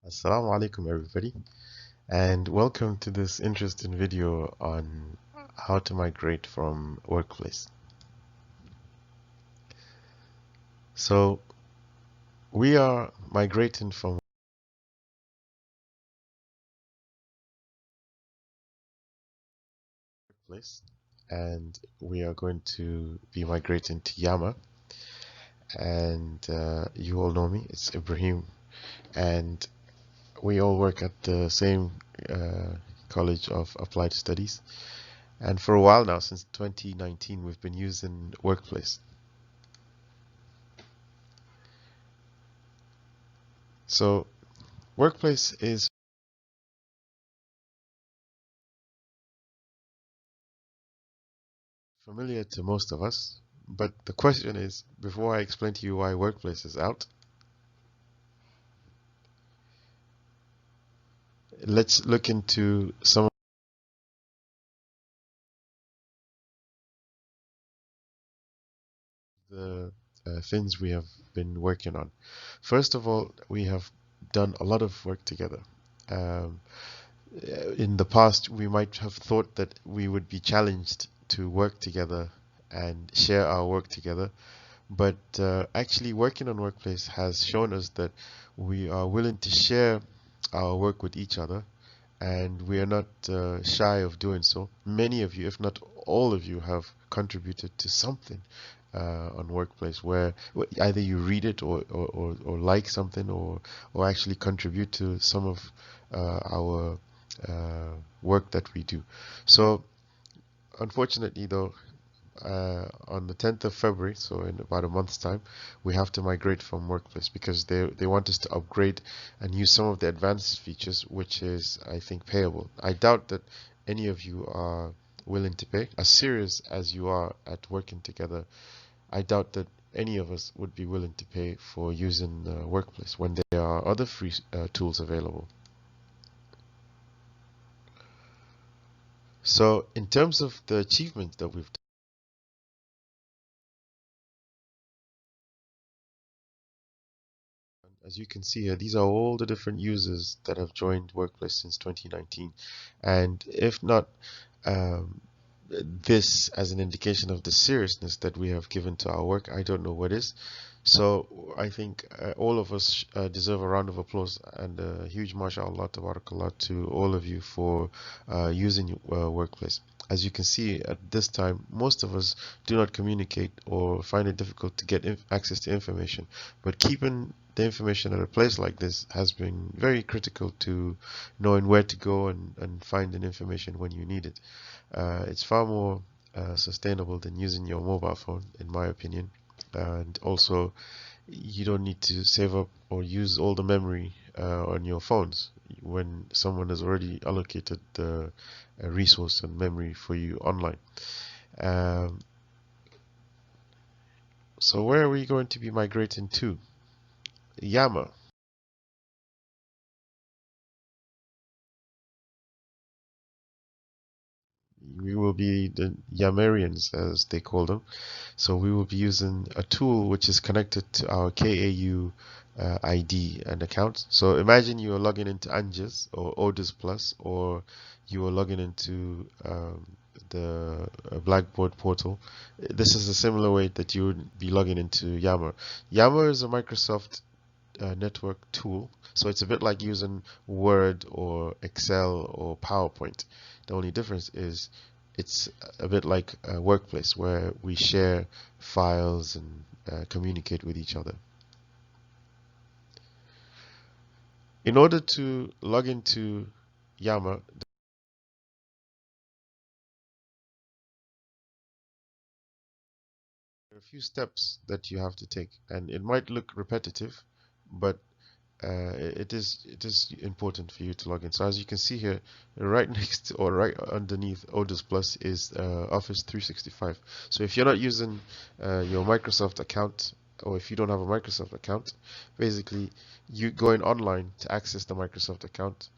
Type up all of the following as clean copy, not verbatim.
Assalamu alaikum everybody, and welcome to this interesting video on how to migrate from workplace. So we are migrating from workplace, and we are going to be migrating to Yammer. And you all know me, it's Ibrahim, and we all work at the same College of Applied Studies. And for a while now, since 2019, we've been using Workplace. So Workplace is familiar to most of us, but the question is, before I explain to you why Workplace is out, let's look into some of the things we have been working on. First of all, we have done a lot of work together. Um, in the past, we might have thought that we would be challenged to work together and share our work together, but actually working on Workplace has shown us that we are willing to share our work with each other, and we are not shy of doing so. Many of you, if not all of you, have contributed to something on Workplace where either you read it or like something or actually contribute to some of our work that we do. So unfortunately though, on the 10th of February, so in about a month's time, we have to migrate from Workplace because they want us to upgrade and use some of the advanced features, which is, I think, payable. I doubt that any of you are willing to pay. As serious as you are at working together, I doubt that any of us would be willing to pay for using Workplace when there are other free tools available. So, in terms of the achievements that we've as you can see here, these are all the different users that have joined Workplace since 2019. And if not um, this as an indication of the seriousness that we have given to our work, I don't know what is. So I think all of us deserve a round of applause and a huge mashallah, tabarakallah to all of you for using Workplace. As you can see at this time, most of us do not communicate or find it difficult to get access to information. But keeping the information at a place like this has been very critical to knowing where to go and finding information when you need it. It's far more sustainable than using your mobile phone, in my opinion. And also, you don't need to save up or use all the memory on your phones when someone has already allocated the resource and memory for you online. Um, so where are we going to be migrating to? Yammer. We will be the Yammerians, as they call them. So we will be using a tool which is connected to our KAU ID and account. So imagine you are logging into Anjas or Orders Plus, or you are logging into the Blackboard portal. This is a similar way that you would be logging into Yammer. Yammer is a Microsoft network tool, so it's a bit like using Word or Excel or PowerPoint. The only difference is it's a bit like a workplace where we share files and communicate with each other. In order to log into Yammer, there are a few steps that you have to take, and it might look repetitive, but it is important for you to log in. So as you can see here, right next or right underneath Odus Plus is Office 365. So if you're not using your Microsoft account, or if you don't have a Microsoft account, basically you going online to access the Microsoft account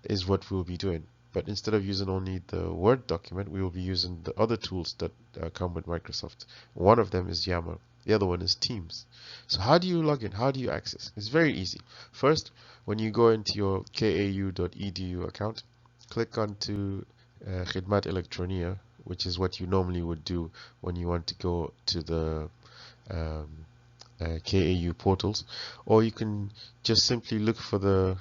is what we'll be doing. But instead of using only the Word document, we will be using the other tools that come with Microsoft. One of them is Yammer. The other one is Teams. So how do you log in? How do you access? It's very easy. First, when you go into your kau.edu account, click onto Khidmat Electronia, which is what you normally would do when you want to go to the um, KAU portals, or you can just simply look for the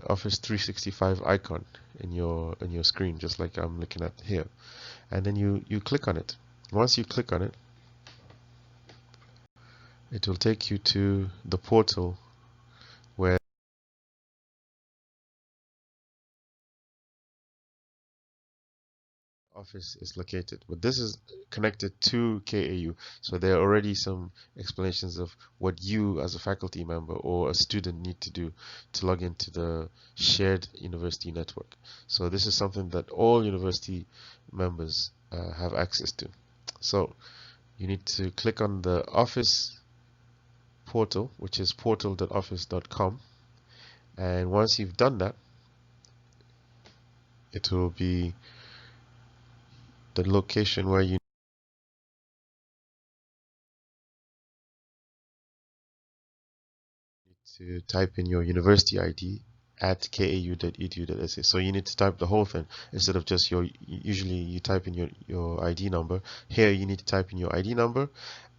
Office 365 icon in your screen, just like I'm looking at here, and then you click on it. Once you click on it, it will take you to the portal where office is located. But this is connected to KAU, so there are already some explanations of what you as a faculty member or a student need to do to log into the shared university network. So this is something that all university members have access to. So you need to click on the office portal, which is portal.office.com, and once you've done that, it will be the location where you to type in your university ID at kau.edu.sa. So you need to type the whole thing instead of just your, usually you type in your ID number. Here you need to type in your ID number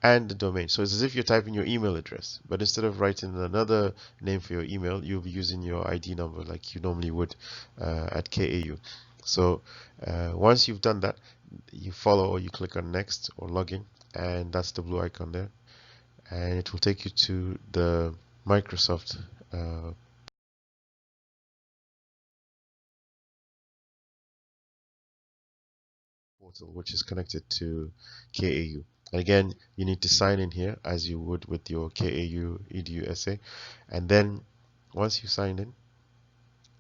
and the domain. So it's as if you're typing your email address, but instead of writing another name for your email, you'll be using your ID number like you normally would at KAU. So once you've done that, you follow or you click on next or login, and that's the blue icon there, and it will take you to the Microsoft portal, which is connected to KAU. And again, you need to sign in here as you would with your KAU EDU essay. And then once you sign in,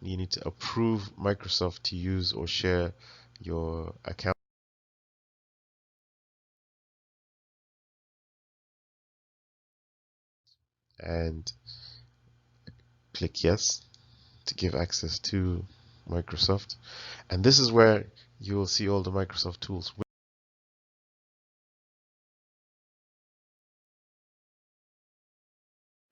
you need to approve Microsoft to use or share your account, and click yes to give access to Microsoft. And this is where you will see all the Microsoft tools.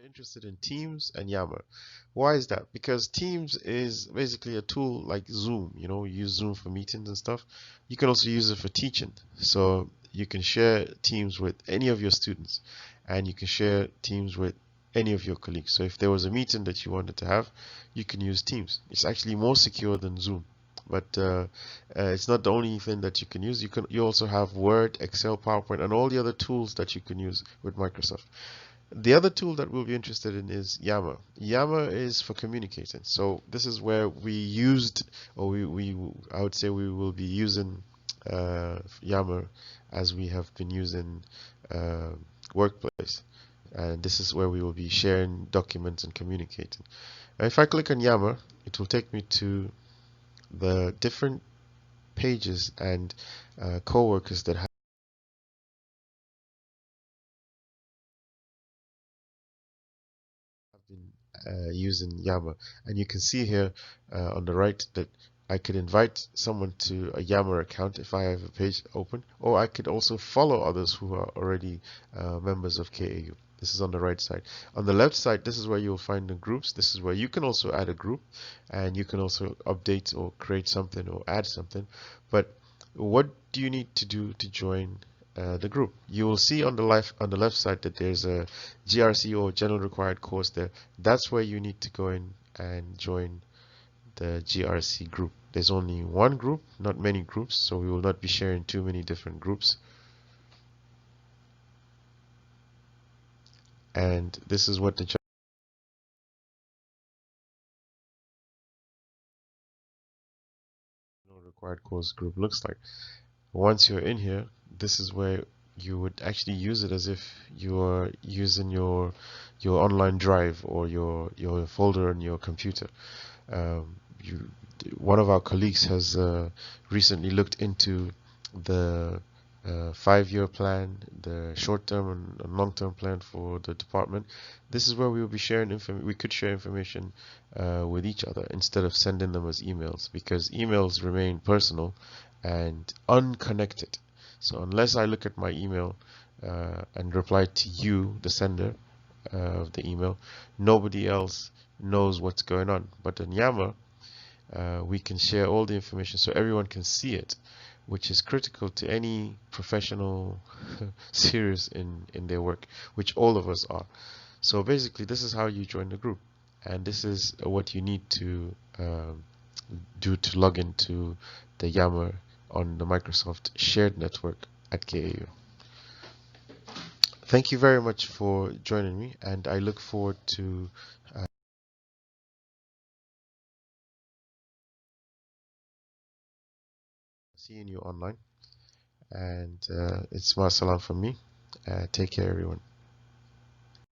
Interested in Teams and Yammer. Why is that? Because Teams is basically a tool like Zoom. You know, you use Zoom for meetings and stuff. You can also use it for teaching. So you can share Teams with any of your students, and you can share Teams with any of your colleagues. So if there was a meeting that you wanted to have, you can use Teams. It's actually more secure than Zoom. But it's not the only thing that you can use. You also have Word, Excel, PowerPoint, and all the other tools that you can use with Microsoft. The other tool that we'll be interested in is Yammer. Yammer is for communicating. So this is where we used, or I would say we will be using Yammer as we have been using uh, Workplace. And this is where we will be sharing documents and communicating. Now, if I click on Yammer, it will take me to the different pages and co-workers that have been using Yammer. And you can see here on the right that I could invite someone to a Yammer account if I have a page open, or I could also follow others who are already members of KAU. This is on the right side. On the left side, this is where you'll find the groups. This is where you can also add a group, and you can also update or create something or add something. But what do you need to do to join the group? You will see on the left side that there's a GRC or General Required Course there. That's where you need to go in and join the GRC group. There's only one group, not many groups, so we will not be sharing too many different groups. And this is what the General Required Course group looks like. Once you're in here, this is where you would actually use it as if you are using your online drive or your folder on your computer. Um, you, one of our colleagues has recently looked into the 5-year plan, the short-term and long-term plan for the department. This is where we will be sharing information. We could share information with each other instead of sending them as emails, because emails remain personal and unconnected. So unless I look at my email and reply to you, the sender of the email, nobody else knows what's going on. But in Yammer, we can share all the information so everyone can see it, which is critical to any professional serious in their work, which all of us are. So basically, this is how you join the group, and this is what you need to do to log into the Yammer on the Microsoft shared network at KAU. Thank you very much for joining me, and I look forward to seeing you online. And it's ma salam from me. Take care, everyone.